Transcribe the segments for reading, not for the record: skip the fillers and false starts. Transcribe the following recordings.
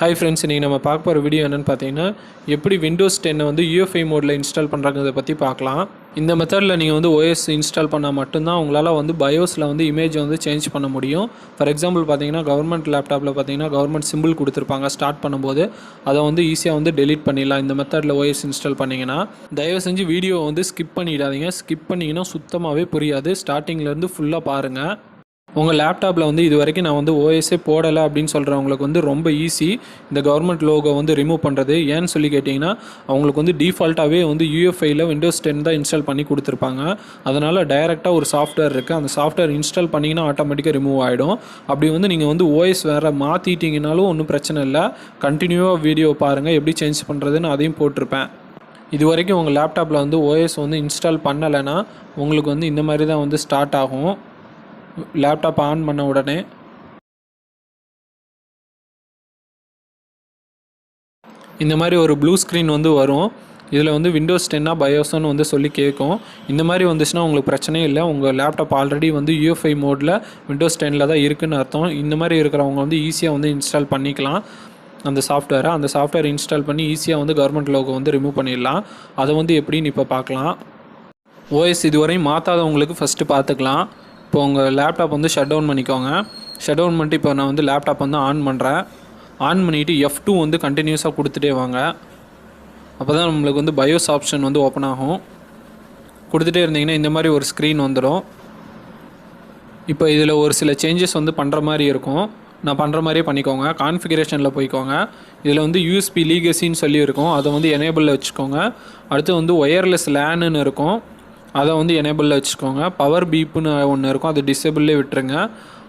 Hi friends, இன்றைக்கி நம்ம பார்க்க போகிற வீடியோ என்னென்னு பார்த்தீங்கன்னா, எப்படி விண்டோஸ் 10 வந்து UEFI மோடில் இன்ஸ்டால் பண்ணுறாங்கிறத பற்றி பார்க்கலாம். இந்த மெத்தடில் நீங்கள் வந்து OS இன்ஸ்டால் பண்ணால் மட்டும்தான் உங்களால் வந்து பயோஸில் வந்து இமேஜ் வந்து சேஞ்ச் பண்ண முடியும். ஃபார் எக்ஸாம்பிள் பார்த்தீங்கன்னா, கவர்மெண்ட் லேப்டாப்பில் பார்த்தீங்கன்னா கவர்மெண்ட் சிம்பிள் கொடுத்துருப்பாங்க. ஸ்டார்ட் பண்ணும்போது அதை வந்து ஈஸியாக வந்து டெலீட் பண்ணிடலாம் இந்த மெத்தடில் OS இன்ஸ்டால் பண்ணிங்கன்னா. தயவு செஞ்சு வீடியோ வந்து ஸ்கிப் பண்ணிடாதீங்க. ஸ்கிப் பண்ணிங்கன்னா சுத்தமாகவே புரியாது. ஸ்டார்டிங்லேருந்து ஃபுல்லாக பாருங்கள். உங்கள் லேப்டாப்பில் வந்து இது வரைக்கும் நான் வந்து ஓஎஸ்ஸே போடலை அப்படின்னு சொல்கிறவங்களுக்கு வந்து ரொம்ப ஈஸி இந்த கவர்மெண்ட் லோகோ வந்து ரிமூவ் பண்ணுறது. ஏன்னு சொல்லி கேட்டிங்கன்னா, அவங்களுக்கு வந்து டிஃபால்ட்டாகவே வந்து UEFIயில் விண்டோஸ் 10 தான் இன்ஸ்டால் பண்ணி கொடுத்துருப்பாங்க. அதனால் டைரெக்டாக ஒரு சாஃப்ட்வேர் இருக்குது. அந்த சாஃப்ட்வேர் இன்ஸ்டால் பண்ணிங்கன்னா ஆட்டோமேட்டிக்காக ரிமூவ் ஆகிடும். அப்படி வந்து நீங்கள் வந்து ஓஎஸ் வேறு மாற்றிட்டிங்கனாலும் ஒன்றும் பிரச்சனை இல்லை. கண்டினியூவாக வீடியோ பாருங்கள், எப்படி சேஞ்ச் பண்ணுறதுன்னு அதையும் போட்டிருப்பேன். இது வரைக்கும் உங்கள் லேப்டாப்பில் வந்து ஓஎஸ் வந்து இன்ஸ்டால் பண்ணலைன்னா உங்களுக்கு வந்து இந்த மாதிரி தான் வந்து ஸ்டார்ட் ஆகும். லேப்டாப் ஆன் பண்ண உடனே இந்த மாதிரி ஒரு ப்ளூ ஸ்க்ரீன் வந்து வரும். இதில் வந்து விண்டோஸ் 10 பயோஸ்ன்னு வந்து சொல்லி கேட்கும். இந்த மாதிரி வந்துச்சுன்னா உங்களுக்கு பிரச்சனையே இல்லை. உங்கள் லேப்டாப் ஆல்ரெடி வந்து UEFI மோடில் விண்டோஸ் 10 தான் இருக்குதுன்னு அர்த்தம். இந்த மாதிரி இருக்கிறவங்க வந்து ஈஸியாக வந்து இன்ஸ்டால் பண்ணிக்கலாம் அந்த சாஃப்ட்வேரை. அந்த சாஃப்ட்வேர் இன்ஸ்டால் பண்ணி ஈஸியாக வந்து கவர்மெண்ட் லோகோ வந்து ரிமூவ் பண்ணிடலாம். அதை வந்து எப்படின்னு இப்போ பார்க்கலாம். ஓஎஸ் இதுவரையும் மாற்றாதவங்களுக்கு ஃபஸ்ட்டு பார்த்துக்கலாம். இப்போ உங்கள் லேப்டாப் வந்து ஷட் டவுன் பண்ணிக்கோங்க. ஷட் டவுன் பண்ணிட்டு இப்போ நான் வந்து லேப்டாப் வந்து ஆன் பண்ணுறேன். ஆன் பண்ணிவிட்டு F2 வந்து கண்டினியூஸாக கொடுத்துட்டே வாங்க. அப்போ தான் நம்மளுக்கு வந்து பயோஸ் ஆப்ஷன் வந்து ஓப்பன் ஆகும். கொடுத்துட்டே இருந்தீங்கன்னா இந்த மாதிரி ஒரு ஸ்க்ரீன் வந்துடும். இப்போ இதில் ஒரு சில சேஞ்சஸ் வந்து பண்ணுற மாதிரி இருக்கும். நான் பண்ணுற மாதிரியே பண்ணிக்கோங்க. கான்ஃபிகரேஷனில் போய்க்கோங்க. இதில் வந்து USB லீகசின்னு சொல்லி இருக்கும். அதை வந்து எனேபிளில் வச்சுக்கோங்க. அடுத்து வந்து ஒயர்லெஸ் லேனுன்னு இருக்கும். அதை வந்து எனேபிளில் வச்சுக்கோங்க. பவர் பீப்புன்னு ஒன்று இருக்கும், அது டிசேபிள்லே விட்டுருங்க.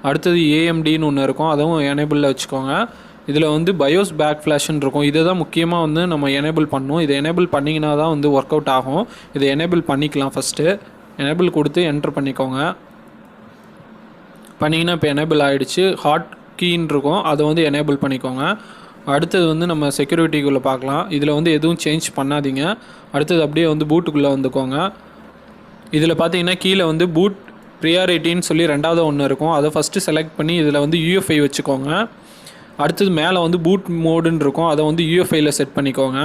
அடுத்தது AMDன்னு ஒன்று இருக்கும், அதுவும் எனேபிளில் வச்சுக்கோங்க. இதில் வந்து பயோஸ் பேக் ஃப்ளாஷ்ன்னு இருக்கும். இதை தான் முக்கியமாக வந்து நம்ம எனேபிள் பண்ணணும். இதை எனேபிள் பண்ணிங்கன்னா தான் வந்து ஒர்க் அவுட் ஆகும். இதை எனேபிள் பண்ணிக்கலாம். ஃபஸ்ட்டு எனேபிள் கொடுத்து என்டர் பண்ணிக்கோங்க. பண்ணிங்கன்னா இப்போ எனேபிள் ஆகிடுச்சு. ஹாட் கீன்னு இருக்கும், அதை வந்து எனேபிள் பண்ணிக்கோங்க. அடுத்தது வந்து நம்ம செக்யூரிட்டிக்குள்ளே பார்க்கலாம். இதில் வந்து எதுவும் சேஞ்ச் பண்ணாதீங்க. அடுத்தது அப்படியே வந்து பூட்டுக்குள்ளே வந்துக்கோங்க. இதில் பார்த்தீங்கன்னா கீழே வந்து பூட் ப்ரியாரிட்டின்னு சொல்லி ரெண்டாவது ஒன்று இருக்கும். அதை ஃபஸ்ட்டு செலக்ட் பண்ணி இதில் வந்து UEFI வச்சுக்கோங்க. அடுத்தது மேலே வந்து பூட் மோடுன்னு இருக்கும், அதை வந்து UEFIயில் செட் பண்ணிக்கோங்க.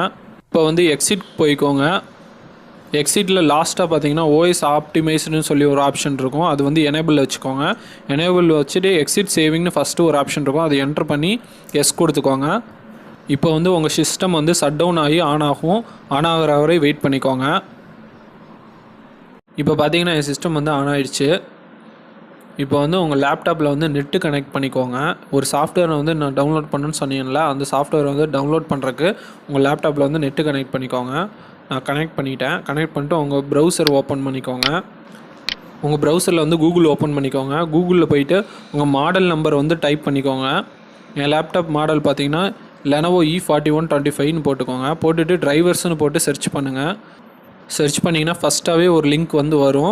இப்போ வந்து எக்ஸிட் போய்க்கோங்க. எக்ஸிட்டில் லாஸ்ட்டாக பார்த்தீங்கன்னா OS ஆப்டிமைஸ்டுன்னு சொல்லி ஒரு ஆப்ஷன் இருக்கும், அது வந்து எனேபிள் வச்சுக்கோங்க. எனேபிள் வச்சுட்டு எக்ஸிட் சேவிங்னு ஃபஸ்ட்டு ஒரு ஆப்ஷன் இருக்கும், அதை என்டர் பண்ணி எஸ் கொடுத்துக்கோங்க. இப்போ வந்து உங்கள் சிஸ்டம் வந்து ஷட் டவுன் ஆகி ஆன் ஆகும். ஆன் ஆகிற வரை வெயிட் பண்ணிக்கோங்க. இப்போ பார்த்தீங்கன்னா என் சிஸ்டம் வந்து ஆன் ஆகிடுச்சு. இப்போ வந்து உங்கள் லேப்டாப்பில் வந்து நெட்டு கனெக்ட் பண்ணிக்கோங்க. ஒரு சாஃப்ட்வேரை வந்து நான் டவுன்லோட் பண்ணுன்னு சொன்னீங்கல்ல, அந்த சாஃப்ட்வேரை வந்து டவுன்லோட் பண்ணுறதுக்கு உங்கள் லேப்டாப்பில் வந்து நெட்டு கனெக்ட் பண்ணிக்கோங்க. நான் கனெக்ட் பண்ணிட்டேன். கனெக்ட் பண்ணிட்டு உங்கள் ப்ரௌசர் ஓப்பன் பண்ணிக்கோங்க. உங்கள் ப்ரௌசரில் வந்து கூகுள் ஓப்பன் பண்ணிக்கோங்க. கூகுளில் போயிட்டு உங்கள் மாடல் நம்பர் வந்து டைப் பண்ணிக்கோங்க. என் லேப்டாப் மாடல் பார்த்தீங்கன்னா Lenovo E4125ன்னு போட்டுக்கோங்க. போட்டுட்டு டிரைவர்ஸ்னு போட்டு சர்ச் பண்ணுங்கள். சர்ச் பண்ணிங்கன்னா ஃபஸ்ட்டாகவே ஒரு லிங்க் வந்து வரும்.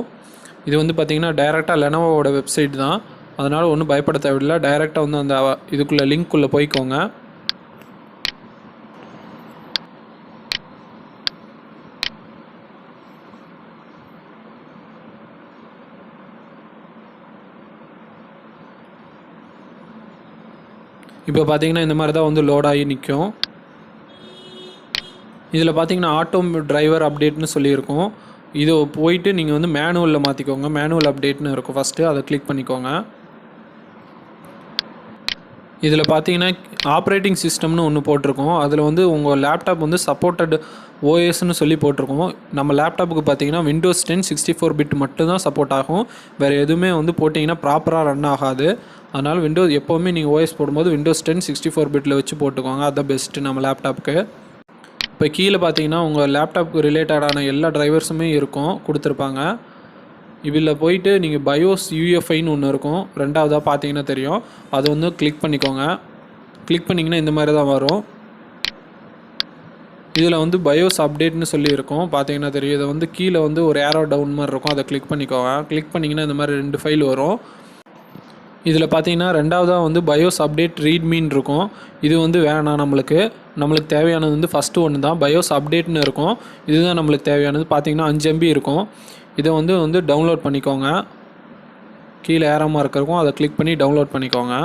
இது வந்து பார்த்திங்கன்னா டைரெக்டாக லெனோவோட வெப்சைட் தான். அதனால் ஒன்றும் பயப்பட தேவையில்லை. டைரெக்டாக வந்து அந்த இதுக்குள்ளே லிங்க்குள்ளே போய்க்கோங்க. இப்போ பார்த்தீங்கன்னா இந்த மாதிரி தான் வந்து லோட் ஆகி நிற்கும். இதில் பார்த்தீங்கன்னா ஆட்டோ டிரைவர் அப்டேட்னு சொல்லியிருக்கும். இது போயிட்டு நீங்கள் வந்து மேனுவலில் மாற்றிக்கோங்க. மேனுவல் அப்டேட்னு இருக்கும், ஃபஸ்ட்டு அதை கிளிக் பண்ணிக்கோங்க. இதில் பார்த்தீங்கன்னா ஆப்ரேட்டிங் சிஸ்டம்னு ஒன்று போட்டிருக்கோம். அதில் வந்து உங்கள் லேப்டாப் வந்து சப்போர்ட்டட் OSன்னு சொல்லி போட்டிருக்கோம். நம்ம லேப்டாப்புக்கு பார்த்தீங்கன்னா விண்டோஸ் 10 64 பிட் மட்டும்தான் சப்போர்ட் ஆகும். வேறு எதுவுமே வந்து போட்டிங்கன்னா ப்ராப்பராக ரன் ஆகாது. அதனால் எப்போவுமே நீங்கள் OS போடும்போது விண்டோஸ் 10 64 பிட்டில் வச்சு போட்டுக்கோங்க. அதுதான் பெஸ்ட்டு நம்ம லேப்டாப்புக்கு. இப்போ கீழே பார்த்தீங்கன்னா உங்கள் லேப்டாப்புக்கு ரிலேட்டடான எல்லா டிரைவர்ஸுமே இருக்கும், கொடுத்துருப்பாங்க. இதில் போயிட்டு நீங்கள் பயோஸ் UEFIன்னு ஒன்று இருக்கும், ரெண்டாவதாக பார்த்தீங்கன்னா தெரியும். அதை வந்து கிளிக் பண்ணிக்கோங்க. கிளிக் பண்ணிங்கன்னா இந்த மாதிரி தான் வரும். இதில் வந்து பயோஸ் அப்டேட்னு சொல்லி இருக்கும், பார்த்தீங்கன்னா தெரியும். இதை வந்து கீழே வந்து ஒரு ஏரோ டவுன் மாதிரி இருக்கும், அதை கிளிக் பண்ணிக்கோங்க. கிளிக் பண்ணிங்கன்னா இந்த மாதிரி 2 ஃபைல் வரும். இதில் பார்த்தீங்கன்னா ரெண்டாவதாக வந்து பயோஸ் அப்டேட் ரீட்மின்னு இருக்கும். இது வந்து வேணாம். நம்மளுக்கு தேவையானது வந்து ஃபஸ்ட்டு ஒன்று தான், பயோஸ் அப்டேட்னு இருக்கும். இதுதான் நம்மளுக்கு தேவையானது. பார்த்தீங்கன்னா 5 MB இருக்கும். இதை வந்து டவுன்லோட் பண்ணிக்கோங்க. கீழே ஏரோ மார்க் இருக்கும், அதை கிளிக் பண்ணி டவுன்லோட் பண்ணிக்கோங்க.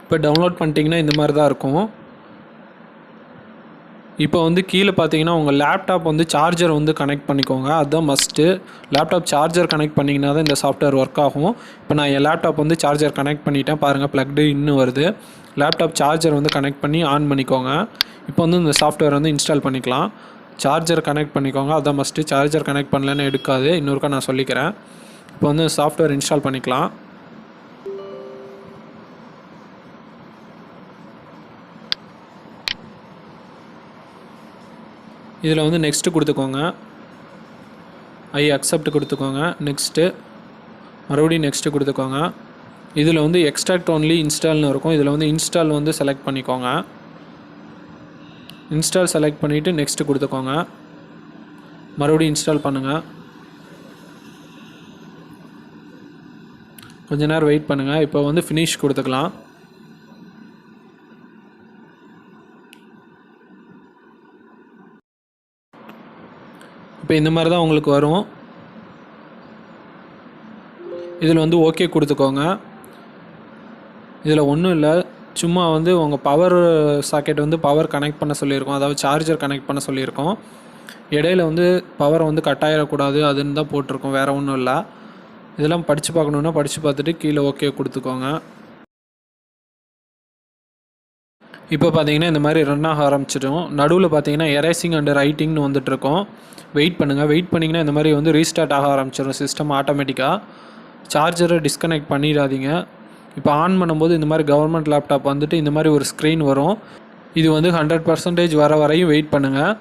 இப்போ டவுன்லோட் பண்ணிட்டீங்கன்னா இந்த மாதிரி தான் இருக்கும். இப்போ வந்து கீழே பார்த்தீங்கன்னா உங்கள் லேப்டாப் வந்து சார்ஜர் வந்து கனெக்ட் பண்ணிக்கோங்க. அதுதான் மஸ்ட்டு. லேப்டாப் சார்ஜர் கனெக்ட் பண்ணிங்கன்னா தான் இந்த சாஃப்ட்வேர் ஒர்க் ஆகும். இப்போ நான் என் லேப்டாப் வந்து சார்ஜர் கனெக்ட் பண்ணிட்டேன் பாருங்கள், ப்ளக்டு இன்னும் வருது. லேப்டாப் சார்ஜர் வந்து கனெக்ட் பண்ணி ஆன் பண்ணிக்கோங்க. இப்போ வந்து இந்த சாஃப்ட்வேர் வந்து இன்ஸ்டால் பண்ணிக்கலாம். சார்ஜர் கனெக்ட் பண்ணிக்கோங்க, அதுதான் மஸ்ட்டு. சார்ஜர் கனெக்ட் பண்ணலன்னு எடுக்காது, இன்னொருக்கா நான் சொல்லிக்கிறேன். இப்போ வந்து சாஃப்ட்வேர் இன்ஸ்டால் பண்ணிக்கலாம். இதில் வந்து நெக்ஸ்ட்டு கொடுத்துக்கோங்க, ஐ அக்செப்ட் கொடுத்துக்கோங்க. நெக்ஸ்ட்டு மறுபடியும் நெக்ஸ்ட்டு கொடுத்துக்கோங்க. இதில் வந்து எக்ஸ்ட்ராக்ட் ஒன்லி இன்ஸ்டால்னு இருக்கும். இதில் வந்து இன்ஸ்டால் வந்து செலக்ட் பண்ணிக்கோங்க. இன்ஸ்டால் செலக்ட் பண்ணிவிட்டு நெக்ஸ்ட்டு கொடுத்துக்கோங்க. மறுபடியும் இன்ஸ்டால் பண்ணுங்கள். கொஞ்ச நேரம் வெயிட் பண்ணுங்கள். இப்போ வந்து ஃபினிஷ் கொடுத்துக்கலாம். இப்போ இந்த மாதிரி தான் உங்களுக்கு வரும். இதில் வந்து ஓகே கொடுத்துக்கோங்க. இதில் ஒன்றும் இல்லை, சும்மா வந்து உங்கள் பவர் சாக்கெட் வந்து பவர் கனெக்ட் பண்ண சொல்லியிருக்கோம், அதாவது சார்ஜர் கனெக்ட் பண்ண சொல்லியிருக்கோம். இடையில வந்து பவர் வந்து கட் ஆகிடக்கூடாது அதுன்னு தான் போட்டிருக்கோம், வேறு ஒன்றும் இல்லை. இதெல்லாம் படித்து பார்க்கணுன்னா படித்து பார்த்துட்டு கீழே ஓகே கொடுத்துக்கோங்க. இப்போ பார்த்தீங்கன்னா இந்த மாதிரி ரன் ஆக ஆரம்பிச்சிடும். நடுவில் பார்த்தீங்கன்னா எரேசிங் அண்ட் ரைட்டிங்னு வந்துட்டுருக்கோம். வெயிட் பண்ணுங்கள். வெயிட் பண்ணிங்கன்னா இந்த மாதிரி வந்து ரீஸ்டார்ட் ஆக ஆரம்பிச்சிடும் சிஸ்டம் ஆட்டோமேட்டிக்காக. சார்ஜரை டிஸ்கனெக்ட் பண்ணிடாதீங்க. இப்போ ஆன் பண்ணும்போது இந்த மாதிரி கவர்மெண்ட் லேப்டாப் வந்துட்டு இந்த மாதிரி ஒரு ஸ்க்ரீன் வரும். இது வந்து 100% வர வரையும் வெயிட் பண்ணுங்கள்.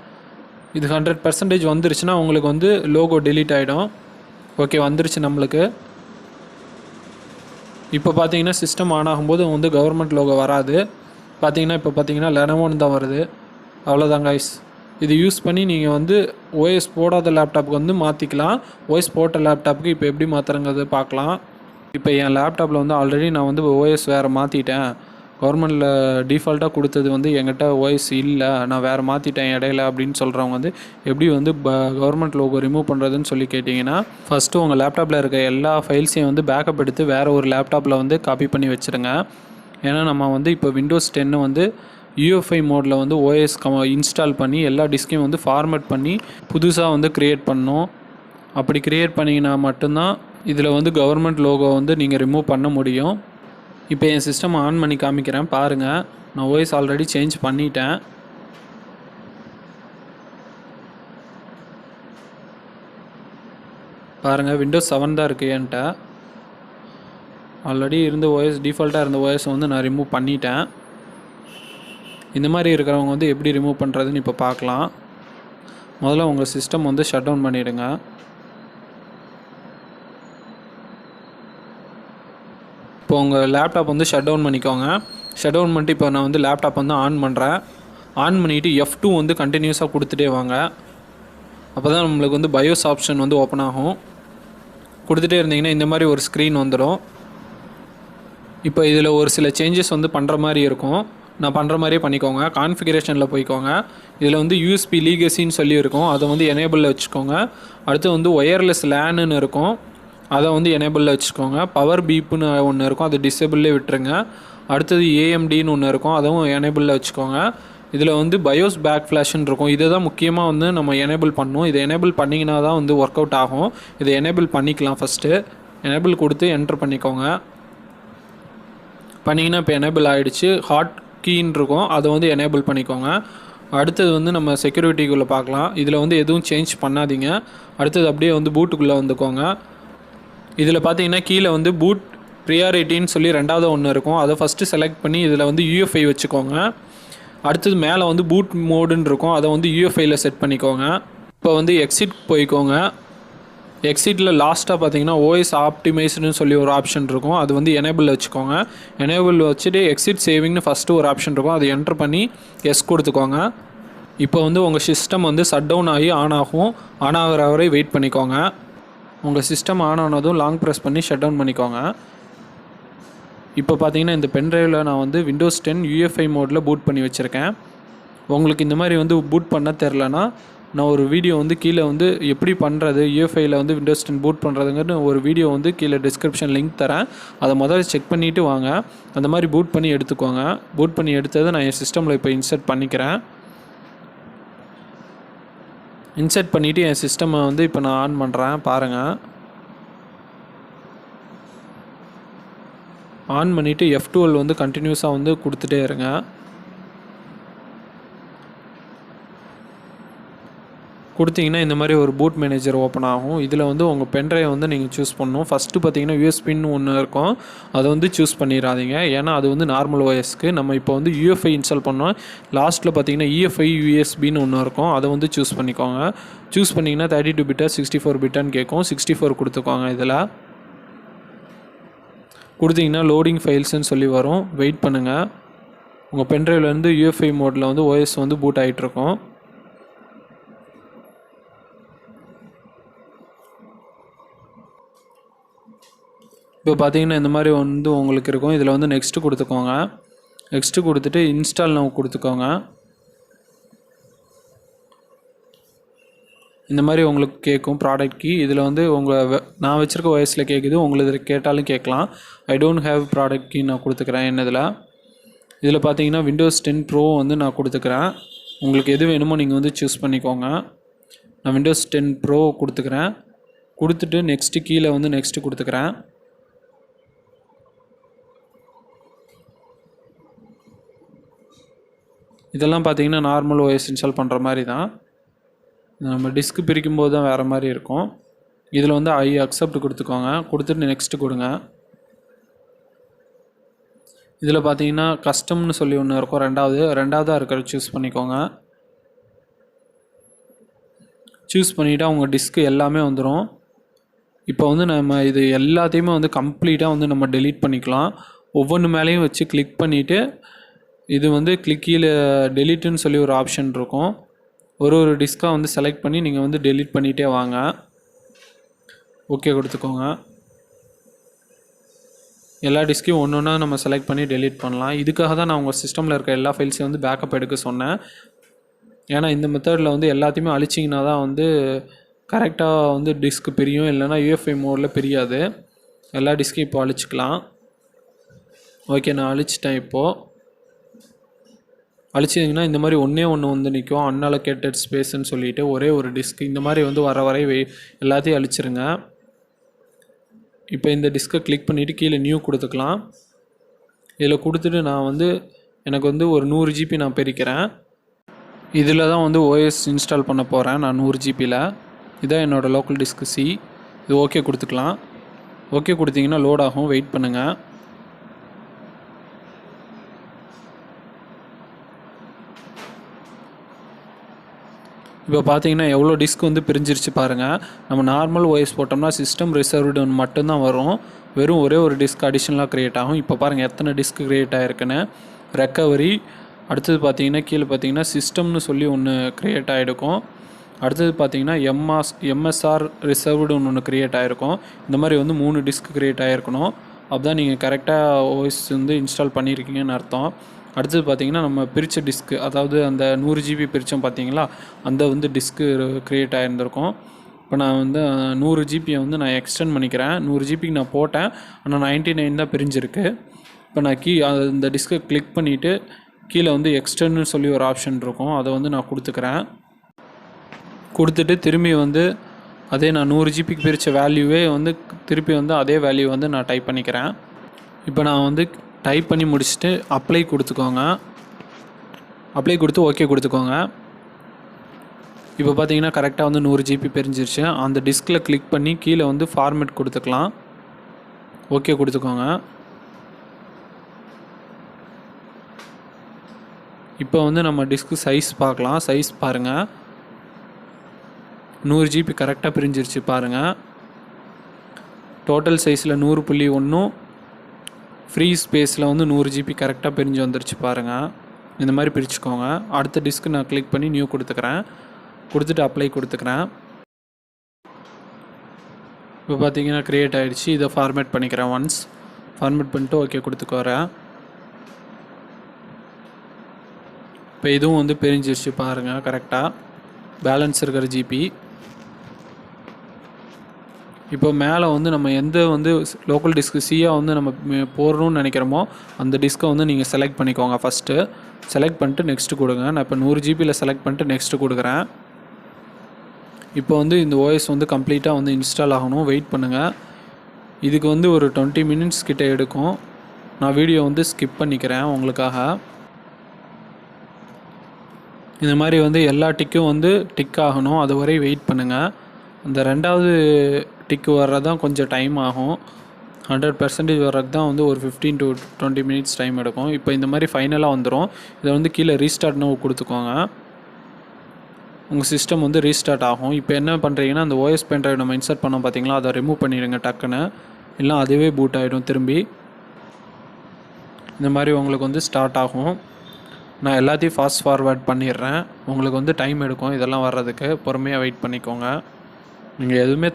இது 100% வந்துருச்சுன்னா உங்களுக்கு வந்து லோகோ டெலீட் ஆகிடும். ஓகே, வந்துருச்சு நம்மளுக்கு. இப்போ பார்த்தீங்கன்னா சிஸ்டம் ஆன் ஆகும்போது வந்து கவர்மெண்ட் லோகோ வராது. பார்த்தீங்கன்னா இப்போ பார்த்தீங்கன்னா லெனோவோன்னு தான் வருது. அவ்வளோதான் கைஸ். இது யூஸ் பண்ணி நீங்கள் வந்து ஓஎஸ் போடாத லேப்டாப்புக்கு வந்து மாற்றிக்கலாம். ஓஎஸ் போட்ட லேப்டாப்புக்கு இப்போ எப்படி மாற்றுறங்கிறது பார்க்கலாம். இப்போ என் லேப்டாப்பில் வந்து ஆல்ரெடி நான் வந்து ஓஎஸ் வேறு மாற்றிட்டேன். கவர்மெண்ட்டில் டிஃபால்ட்டாக கொடுத்தது வந்து என்கிட்ட ஓஎஸ் இல்லை, நான் வேறு மாற்றிட்டேன் இடையில அப்படின்னு சொல்கிறவங்க வந்து எப்படி வந்து கவர்மெண்ட் லோகோ ரிமூவ் பண்ணுறதுன்னு சொல்லி கேட்டிங்கன்னா, ஃபஸ்ட்டு உங்கள் லேப்டாப்பில் இருக்க எல்லா ஃபைல்ஸையும் வந்து பேக்கப் எடுத்து வேறு ஒரு லேப்டாப்பில் வந்து காப்பி பண்ணி வச்சுருங்க. ஏன்னா நம்ம வந்து இப்போ விண்டோஸ் 10 வந்து UEFI மோடில் வந்து ஓஎஸ் இன்ஸ்டால் பண்ணி எல்லா டிஸ்கையும் வந்து ஃபார்மேட் பண்ணி புதுசாக வந்து க்ரியேட் பண்ணோம். அப்படி க்ரியேட் பண்ணிங்கன்னா மட்டும்தான் இதில் வந்து கவர்மெண்ட் லோகோ வந்து நீங்கள் ரிமூவ் பண்ண முடியும். இப்போ என் சிஸ்டம் ஆன் பண்ணி காமிக்கிறேன் பாருங்கள். நான் ஓஎஸ் ஆல்ரெடி சேஞ்ச் பண்ணிட்டேன். பாருங்கள், விண்டோஸ் 7 தான் இருக்குது என்கிட்ட. ஆல்ரெடி இருந்த ஓஎஸ், டிஃபால்ட்டாக இருந்த ஓஎஸ் வந்து நான் ரிமூவ் பண்ணிட்டேன். இந்த மாதிரி இருக்கிறவங்க வந்து எப்படி ரிமூவ் பண்ணுறதுன்னு இப்போ பார்க்கலாம். முதல்ல உங்கள் சிஸ்டம் வந்து ஷட் டவுன் பண்ணிவிடுங்க. இப்போ உங்கள் லேப்டாப் வந்து ஷட் டவுன் பண்ணிக்கோங்க. ஷட் டவுன் பண்ணிட்டு இப்போ நான் வந்து லேப்டாப் வந்து ஆன் பண்ணுறேன். ஆன் பண்ணிவிட்டு F2 வந்து கண்டினியூஸாக கொடுத்துட்டே வாங்க. அப்போ தான் நம்மளுக்கு வந்து பயோஸ் ஆப்ஷன் வந்து ஓப்பன் ஆகும். கொடுத்துட்டே இருந்தீங்கன்னா இந்த மாதிரி ஒரு ஸ்க்ரீன் வந்துடும். இப்போ இதில் ஒரு சில சேஞ்சஸ் வந்து பண்ணுற மாதிரி இருக்கும். நான் பண்ணுற மாதிரியே பண்ணிக்கோங்க. கான்ஃபிகரேஷனில் போய்க்கோங்க. இதில் வந்து USB லீகசின்னு சொல்லி இருக்கும், அதை வந்து எனேபிளில் வச்சுக்கோங்க. அடுத்து வந்து ஒயர்லெஸ் லேனுன்னு இருக்கும், அதை வந்து எனேபிளில் வச்சுக்கோங்க. பவர் பீப்புன்னு ஒன்று இருக்கும், அது டிசேபிள்லே விட்டுருங்க. அடுத்தது AMDன்னு ஒன்று இருக்கும், அதுவும் எனேபிளில் வச்சுக்கோங்க. இதில் வந்து பயோஸ் பேக் ஃப்ளாஷ்ன்னு இருக்கும், இதை தான் முக்கியமாக வந்து நம்ம எனேபிள் பண்ணணும். இதை எனேபிள் பண்ணிங்கன்னா தான் வந்து ஒர்க் அவுட் ஆகும். இதை எனேபிள் பண்ணிக்கலாம். ஃபஸ்ட்டு எனேபிள் கொடுத்து என்ட்ரு பண்ணிக்கோங்க. பண்ணிங்கன்னா இப்போ எனேபிள் ஆகிடுச்சு. ஹாட் கீன்னு இருக்கும், அதை வந்து எனேபிள் பண்ணிக்கோங்க. அடுத்தது வந்து நம்ம செக்யூரிட்டிக்குள்ளே பார்க்கலாம். இதில் வந்து எதுவும் சேஞ்ச் பண்ணாதீங்க. அடுத்தது அப்படியே வந்து பூட்டுக்குள்ளே வந்துக்கோங்க. இதில் பார்த்தீங்கன்னா கீழே வந்து பூட் ப்ரியாரிட்டின்னு சொல்லி ரெண்டாவது ஒன்று இருக்கும், அதை ஃபஸ்ட்டு செலக்ட் பண்ணி இதில் வந்து UEFI வச்சுக்கோங்க. அடுத்தது மேலே வந்து பூட் மோடுன்னு இருக்கும், அதை வந்து UEFIயில் செட் பண்ணிக்கோங்க. இப்போ வந்து எக்ஸிட் போய்க்கோங்க. எக்ஸிட்டில் லாஸ்ட்டாக பார்த்தீங்கன்னா OS ஆப்டிமைஸ்டுன்னு சொல்லி ஒரு ஆப்ஷன் இருக்கும், அது வந்து எனேபிள் வச்சுக்கோங்க. எனேபிள் வச்சுட்டு எக்ஸிட் சேவிங்னு ஃபஸ்ட்டு ஒரு ஆப்ஷன் இருக்கும், அதை என்ட்ரு பண்ணி எஸ் கொடுத்துக்கோங்க. இப்போ வந்து உங்கள் சிஸ்டம் வந்து ஷட் டவுன் ஆகி ஆன் ஆகும். ஆன் ஆகிற வரை வெயிட் பண்ணிக்கோங்க. உங்கள் சிஸ்டம் ஆன் ஆனதும் லாங் ப்ரெஸ் பண்ணி ஷட் டவுன் பண்ணிக்கோங்க. இப்போ பார்த்தீங்கன்னா இந்த பென்ட்ரைவில் நான் வந்து விண்டோஸ் 10 UEFI மோடில் பூட் பண்ணி வச்சுருக்கேன். உங்களுக்கு இந்த மாதிரி வந்து பூட் பண்ண தெரிலனா நான் ஒரு வீடியோ வந்து கீழே வந்து எப்படி பண்ணுறது UEFIயில் வந்து விண்டோஸ் 10 பூட் பண்ணுறதுங்கன்னு ஒரு வீடியோ வந்து கீழே டிஸ்கிரிப்ஷன் லிங்க் தரேன். அதை முதல்ல செக் பண்ணிவிட்டு வாங்க. அந்த மாதிரி பூட் பண்ணி எடுத்துக்கோங்க. பூட் பண்ணி எடுத்ததை நான் என் சிஸ்டமில் இப்போ இன்சர்ட் பண்ணிக்கிறேன். இன்சர்ட் பண்ணிவிட்டு என் சிஸ்டமை வந்து இப்போ நான் ஆன் பண்ணுறேன். பாருங்கள், ஆன் பண்ணிவிட்டு F12 வந்து கண்டினியூஸாக வந்து கொடுத்துட்டே இருங்க. கொடுத்தீங்கன்னா இந்த மாதிரி ஒரு பூட் மேனேஜர் ஓப்பன் ஆகும். இதில் வந்து உங்கள் பென்ட்ரைவ் வந்து நீங்கள் சூஸ் பண்ணணும். ஃபஸ்ட்டு பார்த்தீங்கன்னா USBன்னு ஒன்று இருக்கும், அதை வந்து சூஸ் பண்ணிடாதீங்க. ஏன்னா அது வந்து நார்மல் OSக்கு. நம்ம இப்போ வந்து UEFI இன்ஸ்டால் பண்ணோம். லாஸ்ட்டில் பார்த்தீங்கன்னா EFI USBன்னு ஒன்று இருக்கும், அதை வந்து சூஸ் பண்ணிக்கோங்க. சூஸ் பண்ணிங்கன்னா 32 பிட்டா 64 பிட்டான்னு கேட்கும். 64 கொடுத்துக்கோங்க. இதில் கொடுத்தீங்கன்னா லோடிங் ஃபைல்ஸ்ன்னு சொல்லி வரும். வெயிட் பண்ணுங்கள். உங்கள் பென்ட்ரைவ்லேருந்து UEFI மோடில் வந்து OS வந்து பூட் ஆகிட்ருக்கும். இப்போ பார்த்தீங்கன்னா இந்த மாதிரி வந்து உங்களுக்கு இருக்கும். இதில் வந்து நெக்ஸ்ட்டு கொடுத்துக்கோங்க. நெக்ஸ்ட்டு கொடுத்துட்டு இன்ஸ்டால் நவ் கொடுத்துக்கோங்க. இந்த மாதிரி உங்களுக்கு கேட்கும் ப்ராடக்ட் கீ. இதில் வந்து நான் வச்சுருக்க OSயில் கேட்குது, உங்களுக்கு இதில் கேட்டாலும் கேட்கலாம். I don't have product key நான் கொடுத்துக்கிறேன் என்னதில். இதில் பார்த்தீங்கன்னா விண்டோஸ் 10 ப்ரோ வந்து நான் கொடுத்துக்கிறேன். உங்களுக்கு எது வேணுமோ நீங்கள் வந்து சூஸ் பண்ணிக்கோங்க. நான் விண்டோஸ் 10 ப்ரோ கொடுத்துக்கிறேன். கொடுத்துட்டு நெக்ஸ்ட்டு கீழே வந்து நெக்ஸ்ட்டு கொடுத்துக்கிறேன். இதெல்லாம் பார்த்தீங்கன்னா நார்மல் OS இன்ஸ்டால் பண்ணுற மாதிரி தான். நம்ம டிஸ்க்கு பிரிக்கும்போது தான் வேறு மாதிரி இருக்கும். இதில் வந்து ஐ அக்செப்ட் கொடுத்துக்கோங்க. கொடுத்துட்டு நெக்ஸ்ட்டு கொடுங்க. இதில் பார்த்தீங்கன்னா கஸ்டம்னு சொல்லி ஒன்று இருக்கும். ரெண்டாவதாக இருக்கிற சூஸ் பண்ணிக்கோங்க. சூஸ் பண்ணிவிட்டு அவங்க டிஸ்க்கு எல்லாமே வந்துடும். இப்போ வந்து நம்ம இது எல்லாத்தையுமே வந்து கம்ப்ளீட்டாக வந்து நம்ம டெலீட் பண்ணிக்கலாம். ஒவ்வொன்று மேலேயும் வச்சு கிளிக் பண்ணிவிட்டு இது வந்து கீழே டெலீட்டுன்னு சொல்லி ஒரு ஆப்ஷன் இருக்கும். ஒரு டிஸ்க்காக வந்து செலக்ட் பண்ணி நீங்கள் வந்து டெலீட் பண்ணிகிட்டே வாங்க. ஓகே கொடுத்துக்கோங்க. எல்லா டிஸ்க்கையும் ஒன்று ஒன்றா நம்ம செலக்ட் பண்ணி டெலீட் பண்ணலாம். இதுக்காக தான் நான் உங்கள் சிஸ்டமில் இருக்க எல்லா ஃபைல்ஸையும் வந்து பேக்கப் எடுக்க சொன்னேன். ஏன்னா இந்த மெத்தடில் வந்து எல்லாத்தையுமே அழிச்சிங்கன்னா தான் வந்து கரெக்டாக வந்து டிஸ்க்கு பிரியும். இல்லைனா UEFI மோடில் பிரியாது. எல்லா டிஸ்க்கையும் இப்போ அழிச்சிக்கலாம். ஓகே, நான் அழிச்சிட்டேன். இப்போது அழிச்சிங்கன்னா இந்த மாதிரி ஒன்றே ஒன்று வந்து நிற்கும், அன்அலோகேட்டட் ஸ்பேஸ்ன்னு சொல்லிவிட்டு ஒரே ஒரு டிஸ்க். இந்த மாதிரி வந்து வர எல்லாத்தையும் அழிச்சிருங்க. இப்போ இந்த டிஸ்க்கை கிளிக் பண்ணிவிட்டு கீழே நியூ கொடுத்துக்கலாம். இதில் கொடுத்துட்டு நான் வந்து எனக்கு வந்து ஒரு 100 GB நான் பிரிக்கிறேன். இதில் தான் வந்து OS இன்ஸ்டால் பண்ண போகிறேன் நான் 100 GBயில். இதான் என்னோடய லோக்கல் டிஸ்க் C. இது ஓகே கொடுத்துக்கலாம். ஓகே கொடுத்தீங்கன்னா லோட் ஆகும். வெயிட் பண்ணுங்கள். இப்போ பார்த்தீங்கன்னா எவ்வளோ டிஸ்க் வந்து பிரிஞ்சிருச்சு பாருங்கள். நம்ம நார்மல் OS போட்டோம்னா சிஸ்டம் ரிசர்வ்டு மட்டும்தான் வரும். வெறும் ஒரே ஒரு டிஸ்க் அடிஷ்னலாக க்ரியேட் ஆகும். இப்போ பாருங்கள் எத்தனை டிஸ்க் க்ரியேட் ஆகிருக்குன்னு. ரெக்கவரி, அடுத்தது பார்த்தீங்கன்னா கீழே பார்த்தீங்கன்னா சிஸ்டம்னு சொல்லி ஒன்று க்ரியேட் ஆகிருக்கும். அடுத்தது பார்த்தீங்கன்னா MSR ரிசர்வ்டுன்னு ஒன்று க்ரியேட் ஆகிருக்கும். இந்த மாதிரி வந்து 3 டிஸ்க் க்ரியேட் ஆகிருக்கணும். அப்போ தான் நீங்கள் கரெக்டாக OS வந்து இன்ஸ்டால் பண்ணியிருக்கீங்கன்னு அர்த்தம். அடுத்தது பார்த்தீங்கன்னா நம்ம பிரித்த டிஸ்க்கு, அதாவது அந்த 100 GB பிரித்தோம் பார்த்தீங்களா, அந்த வந்து டிஸ்க்கு க்ரியேட் ஆகிருந்திருக்கும். இப்போ நான் வந்து 100 GBயை வந்து நான் எக்ஸ்டெண்ட் பண்ணிக்கிறேன். 100 GBக்கு நான் போட்டேன், ஆனால் 99 தான் பிரிஞ்சிருக்கு. இப்போ நான் அந்த டிஸ்க்கை கிளிக் பண்ணிவிட்டு கீழே வந்து எக்ஸ்டெண்ட்னு சொல்லி ஒரு ஆப்ஷன் இருக்கும், அதை வந்து நான் கொடுத்துக்கிறேன். கொடுத்துட்டு திரும்பி வந்து அதே நான் 100 GBக்கு பிரித்த வேல்யூவே வந்து திருப்பி வந்து அதே வேல்யூ வந்து நான் டைப் பண்ணிக்கிறேன். இப்போ நான் வந்து டைப் பண்ணி முடிச்சுட்டு அப்ளை கொடுத்துக்கோங்க. அப்ளை கொடுத்து ஓகே கொடுத்துக்கோங்க. இப்போ பார்த்தீங்கன்னா கரெக்டாக வந்து 100 GB பிரிஞ்சிருச்சு. அந்த டிஸ்கில் கிளிக் பண்ணி கீழே வந்து ஃபார்மேட் கொடுத்துக்கலாம். ஓகே கொடுத்துக்கோங்க. இப்போ வந்து நம்ம டிஸ்க்கு சைஸ் பார்க்கலாம். சைஸ் பாருங்கள், 100 GB கரெக்டாக பிரிஞ்சிருச்சு பாருங்கள். டோட்டல் சைஸில் 100.1, ஃப்ரீ ஸ்பேஸில் வந்து 100 GB கரெக்டாக பிரிஞ்சு வந்துருச்சு பாருங்கள். இந்த மாதிரி பிரிச்சுக்கோங்க. அடுத்த டிஸ்க்கு நான் கிளிக் பண்ணி நியூ கொடுத்துக்கிறேன். கொடுத்துட்டு அப்ளை கொடுத்துக்கிறேன். இப்போ பார்த்தீங்கன்னா க்ரியேட் ஆகிடுச்சு. இதை ஃபார்மேட் பண்ணிக்கிறேன். ஒன்ஸ் ஃபார்மேட் பண்ணிட்டு ஓகே கொடுத்துக்கோறேன். இப்போ இதுவும் வந்து பிரிஞ்சிருச்சு பாருங்கள் கரெக்டாக. பேலன்ஸ் இருக்கிற ஜிபி. இப்போ மேலே வந்து நம்ம எந்த வந்து லோக்கல் டிஸ்க்கு சியாக வந்து நம்ம போடணும்னு நினைக்கிறோமோ அந்த டிஸ்க்கை வந்து நீங்கள் செலக்ட் பண்ணிக்கோங்க. ஃபஸ்ட்டு செலக்ட் பண்ணிட்டு நெக்ஸ்ட்டு கொடுங்க. நான் இப்போ 100 ஜிபியில் செலக்ட் பண்ணிட்டு நெக்ஸ்ட்டு கொடுக்குறேன். இப்போ வந்து இந்த ஓஎஸ் வந்து கம்ப்ளீட்டாக வந்து இன்ஸ்டால் ஆகணும். வெயிட் பண்ணுங்கள். இதுக்கு வந்து ஒரு 20 மினிட்ஸ் கிட்ட எடுக்கும். நான் வீடியோ வந்து ஸ்கிப் பண்ணிக்கிறேன் உங்களுக்காக. இந்த மாதிரி வந்து எல்லா டிக்கும் வந்து டிக் ஆகணும். அது வரை வெயிட் பண்ணுங்கள். அந்த 2வது டிக்கு வர்றதான் கொஞ்சம் டைம் ஆகும். 100% வர்றது தான் வந்து ஒரு 15 to 20 மினிட்ஸ் டைம் எடுக்கும். இப்போ இந்த மாதிரி ஃபைனலாக வந்துடும். இதை வந்து கீழே ரீஸ்டார்ட்னு கொடுத்துக்கோங்க. உங்கள் சிஸ்டம் வந்து ரீஸ்டார்ட் ஆகும். இப்போ என்ன பண்ணுறீங்கன்னா அந்த ஓஎஸ் பென் ட்ரைவ் நம்ம இன்சர்ட் பண்ணோம் பார்த்தீங்களா, அதை ரிமூவ் பண்ணிடுங்க டக்குன்னு. இல்லை அதுவே பூட் ஆகிடும் திரும்பி. இந்த மாதிரி உங்களுக்கு வந்து ஸ்டார்ட் ஆகும். நான் எல்லாத்தையும் ஃபாஸ்ட் ஃபார்வேர்ட் பண்ணிடுறேன். உங்களுக்கு வந்து டைம் எடுக்கும் இதெல்லாம் வர்றதுக்கு. பொறுமையாக வெயிட் பண்ணிக்கோங்க. நீங்கள் எதுவுமே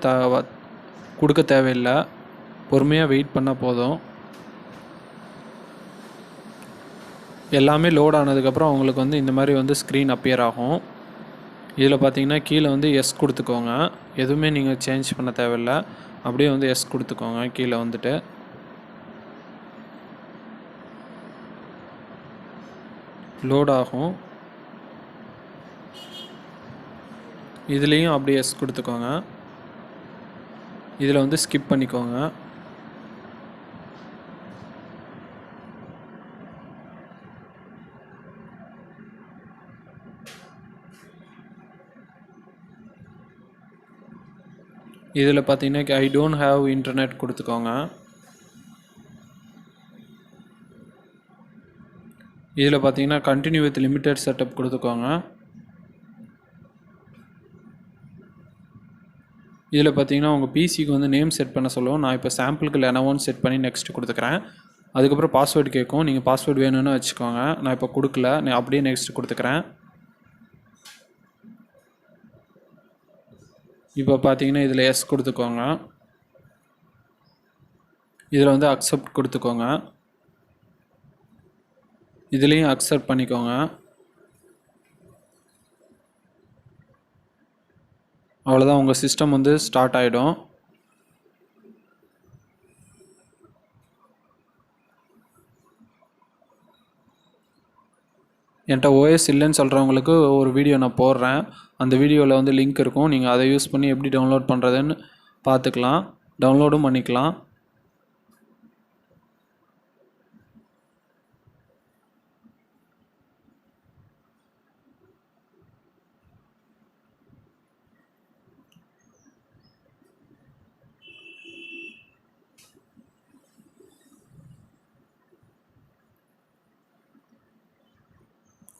கொடுக்க தேவையில்லை. பொறுமையாக வெயிட் பண்ணால் போதும். எல்லாமே லோட் ஆனதுக்கப்புறம் உங்களுக்கு வந்து இந்த மாதிரி வந்து ஸ்க்ரீன் அப்பியர் ஆகும். இதில் பார்த்தீங்கன்னா கீழே வந்து எஸ் கொடுத்துக்கோங்க. எதுவுமே நீங்கள் சேஞ்ச் பண்ண தேவையில்லை. அப்படியே வந்து எஸ் கொடுத்துக்கோங்க. கீழே வந்துட்டு லோட் ஆகும். இதுலேயும் அப்படியே எஸ் கொடுத்துக்கோங்க. இதில் வந்து ஸ்கிப் பண்ணிக்கோங்க. இதில் பார்த்தீங்கன்னா ஐ டோன்ட் ஹேவ் இன்டர்நெட் கொடுத்துக்கோங்க. இதில் பார்த்தீங்கன்னா கண்டினியூ வித் லிமிட்டட் செட்டப் கொடுத்துக்கோங்க. இதில் பார்த்தீங்கன்னா உங்கள் பிசிக்கு வந்து நேம் செட் பண்ண சொல்லுவோம். நான் இப்போ சாம்பிளுக்கு லெனோவோன்னு செட் பண்ணி நெக்ஸ்ட் கொடுத்துக்கிறேன். அதுக்கப்புறம் பாஸ்வேர்டு கேட்கும். நீங்கள் பாஸ்வேர்டு வேணும்னு வச்சுக்கோங்க. நான் இப்போ கொடுக்கல. நான் அப்படியே நெக்ஸ்ட் கொடுத்துக்கிறேன். இப்போ பார்த்தீங்கன்னா இதில் எஸ் கொடுத்துக்கோங்க. இதில் வந்து அக்செப்ட் கொடுத்துக்கோங்க. இதுலேயும் அக்செப்ட் பண்ணிக்கோங்க. அவ்வளோதான், உங்கள் சிஸ்டம் வந்து ஸ்டார்ட் ஆகிடும். என்கிட்ட ஓஎஸ் இல்லைன்னு சொல்கிறவங்களுக்கு ஒரு வீடியோ நான் போடுறேன். அந்த வீடியோவில் வந்து லிங்க் இருக்கும். நீங்கள் அதை யூஸ் பண்ணி எப்படி டவுன்லோட் பண்ணுறதுன்னு பார்த்துக்கலாம். டவுன்லோடும் பண்ணிக்கலாம்.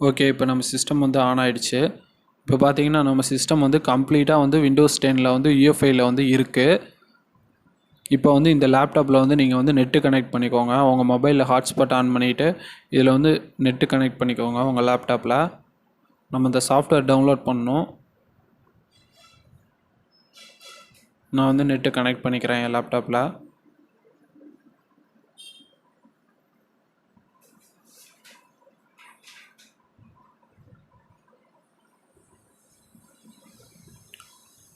ஓகே, இப்போ நம்ம சிஸ்டம் வந்து ஆன் ஆகிடுச்சு. இப்போ பார்த்தீங்கன்னா நம்ம சிஸ்டம் வந்து கம்ப்ளீட்டாக வந்து விண்டோஸ் 10ல் வந்து UEFIயில் வந்து இருக்குது. இப்போ வந்து இந்த லேப்டாப்பில் வந்து நீங்கள் வந்து நெட்டு கனெக்ட் பண்ணிக்கோங்க. உங்கள் மொபைலில் ஹாட்ஸ்பாட் ஆன் பண்ணிவிட்டு இதில் வந்து நெட்டு கனெக்ட் பண்ணிக்கோங்க உங்கள் லேப்டாப்பில். நம்ம இந்த சாஃப்ட்வேர் டவுன்லோட் பண்ணணும். நான் வந்து நெட்டு கனெக்ட் பண்ணிக்கிறேன் என் லேப்டாப்பில்.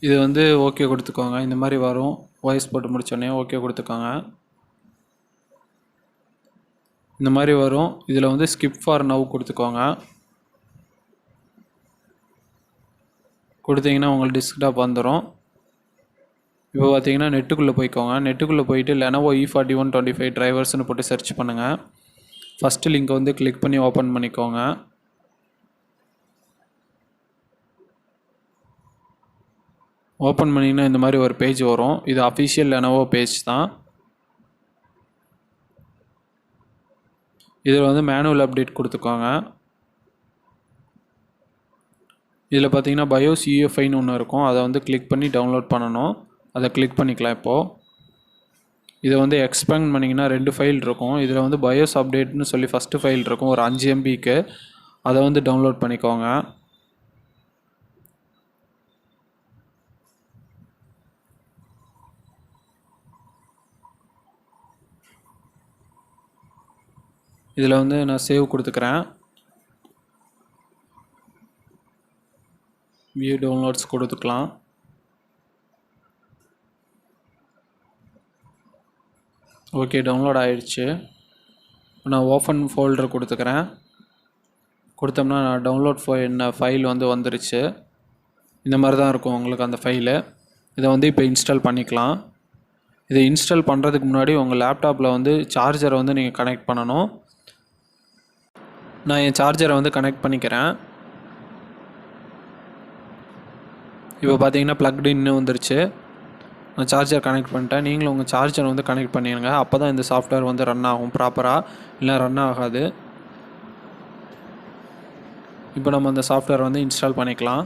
இது வந்து ஓகே கொடுத்துக்கோங்க. இந்த மாதிரி வரும். வாய்ஸ் போட்டு முடித்தோடனே ஓகே கொடுத்துக்கோங்க. இந்த மாதிரி வரும். இதில் வந்து ஸ்கிப் ஃபார் நவ் கொடுத்துக்கோங்க. கொடுத்தீங்கன்னா உங்களுக்கு டெஸ்க்டாப் வந்துடும். இப்போ பார்த்தீங்கன்னா நெட்டுக்குள்ளே போய்க்கோங்க. நெட்டுக்குள்ளே போயிட்டு லெனோவோ E4125 டிரைவர்ஸ்னு போட்டு சர்ச் பண்ணுங்கள். ஃபஸ்ட்டு லிங்க்கை வந்து கிளிக் பண்ணி ஓப்பன் பண்ணிக்கோங்க. ஓப்பன் பண்ணிங்கன்னா இந்த மாதிரி ஒரு பேஜ் வரும். இது அஃபிஷியல் லெனோவோ பேஜ் தான். இதில் வந்து மேனுவல் அப்டேட் கொடுத்துக்கோங்க. இதில் பார்த்தீங்கன்னா பயோஸ் UEFIன்னு ஒன்று இருக்கும். அதை வந்து கிளிக் பண்ணி டவுன்லோட் பண்ணணும். அதை கிளிக் பண்ணிக்கலாம். இப்போது இதை வந்து எக்ஸ்பேண்ட் பண்ணிங்கன்னா 2 ஃபைல் இருக்கும். இதில் வந்து பயோஸ் அப்டேட்னு சொல்லி ஃபஸ்ட்டு ஃபைல் இருக்கும் ஒரு 5 MBக்கு. அதை வந்து டவுன்லோட் பண்ணிக்கோங்க. இதில் வந்து நான் சேவ் கொடுத்துக்கிறேன். வியூ டவுன்லோட்ஸ் கொடுத்துக்கலாம். ஓகே, டவுன்லோட் ஆகிடுச்சு. நான் ஓப்பன் ஃபோல்டர் கொடுத்துக்கிறேன். கொடுத்தோம்னா டவுன்லோட் ஃபைல் வந்து வந்துருச்சு. இந்த மாதிரி தான் இருக்கும் உங்களுக்கு அந்த ஃபைலு. இதை வந்து இப்போ இன்ஸ்டால் பண்ணிக்கலாம். இதை இன்ஸ்டால் பண்ணுறதுக்கு முன்னாடி உங்கள் லேப்டாப்பில் வந்து சார்ஜரை வந்து நீங்கள் கனெக்ட் பண்ணணும். நான் என் சார்ஜரை வந்து கனெக்ட் பண்ணிக்கிறேன். இப்போ பார்த்தீங்கன்னா ப்ளக்டு இன்னும் வந்துருச்சு. நான் சார்ஜர் கனெக்ட் பண்ணிட்டேன். நீங்களும் உங்கள் சார்ஜரை வந்து கனெக்ட் பண்ணிடுங்க. அப்போ தான் இந்த சாஃப்ட்வேர் வந்து ரன் ஆகும் ப்ராப்பராக, இல்லை ரன் ஆகாது. இப்போ நம்ம அந்த சாஃப்ட்வேர் வந்து இன்ஸ்டால் பண்ணிக்கலாம்.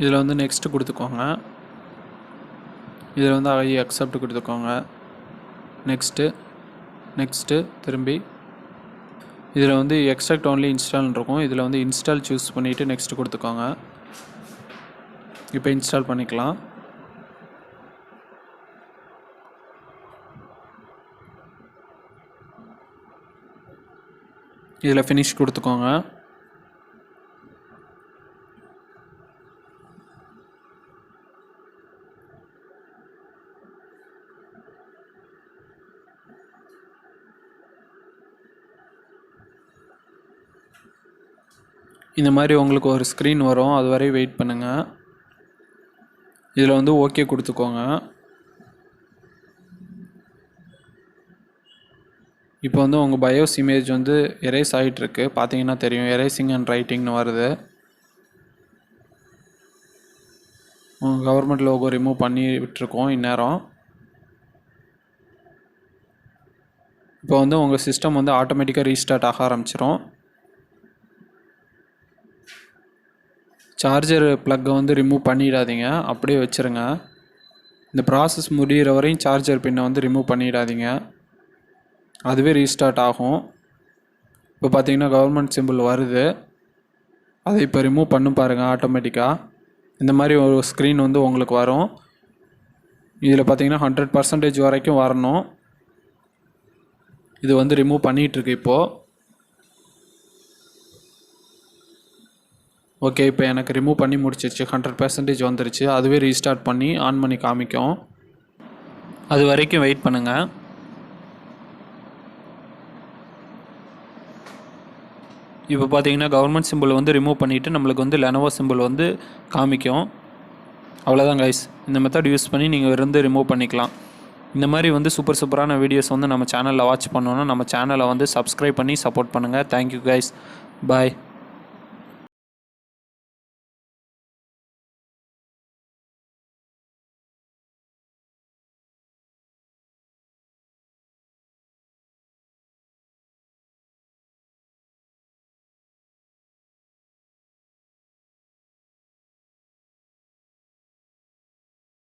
இதில் வந்து நெக்ஸ்ட்டு கொடுத்துக்கோங்க. இதில் வந்து ஐ அக்செப்ட் கொடுத்துக்கோங்க. நெக்ஸ்ட்டு திரும்பி இதில் வந்து எக்ஸ்ட்ராக்ட் ஒன்லி இன்ஸ்டால்னு இருக்கும். இதில் வந்து இன்ஸ்டால் சூஸ் பண்ணிவிட்டு நெக்ஸ்ட்டு கொடுத்துக்கோங்க. இப்போ இன்ஸ்டால் பண்ணிக்கலாம். இதில் ஃபினிஷ் கொடுத்துக்கோங்க. இந்த மாதிரி உங்களுக்கு ஒரு ஸ்க்ரீன் வரும். அது வரை வெயிட் பண்ணுங்கள். இதில் வந்து ஓகே கொடுத்துக்கோங்க. இப்போ வந்து உங்கள் பயோஸ் இமேஜ் வந்து எரேஸ் ஆகிட்டுருக்கு. பார்த்தீங்கன்னா தெரியும், எரேசிங் அண்ட் ரைட்டிங்னு வருது. உங்கள் கவர்மெண்ட் லோகோ ரிமூவ் பண்ணி விட்டுருக்கோம் இந்நேரம். இப்போ வந்து உங்கள் சிஸ்டம் வந்து ஆட்டோமேட்டிக்காக ரீஸ்டார்ட் ஆக ஆரம்பிச்சிடும். சார்ஜர் ப்ளக்கை வந்து ரிமூவ் பண்ணிடாதீங்க, அப்படியே வச்சுருங்க. இந்த ப்ராசஸ் முடிகிற வரையும் சார்ஜர் பின்னை வந்து ரிமூவ் பண்ணிடாதீங்க. அதுவே ரீஸ்டார்ட் ஆகும். இப்போ பார்த்தீங்கன்னா கவர்மெண்ட் சிம்பிள் வருது. அதை இப்போ ரிமூவ் பண்ணி பாருங்கள். ஆட்டோமேட்டிக்காக இந்த மாதிரி ஒரு ஸ்க்ரீன் வந்து உங்களுக்கு வரும். இதில் பார்த்தீங்கன்னா 100% வரைக்கும் வரணும். இது வந்து ரிமூவ் பண்ணிகிட்ருக்கு இப்போது. ஓகே, இப்போ எனக்கு ரிமூவ் பண்ணி முடிச்சிருச்சு. 100% வந்துருச்சு. அதுவே ரீஸ்டார்ட் பண்ணி ஆன் பண்ணி காமிக்கும். அது வரைக்கும் வெயிட் பண்ணுங்கள். இப்போ பார்த்தீங்கன்னா கவர்மெண்ட் சிம்பிள் வந்து ரிமூவ் பண்ணிவிட்டு நம்மளுக்கு வந்து லெனோவோ சிம்பிள் வந்து காமிக்கும். அவ்வளோதான் கைஸ். இந்த மெத்தட் யூஸ் பண்ணி நீங்கள் இருந்து ரிமூவ் பண்ணிக்கலாம். இந்த மாதிரி வந்து சூப்பரான வீடியோஸ் வந்து நம்ம சேனலில் வாட்ச் பண்ணோன்னா நம்ம சேனலை வந்து சப்ஸ்கிரைப் பண்ணி சப்போர்ட் பண்ணுங்கள். Thank you guys. பாய்.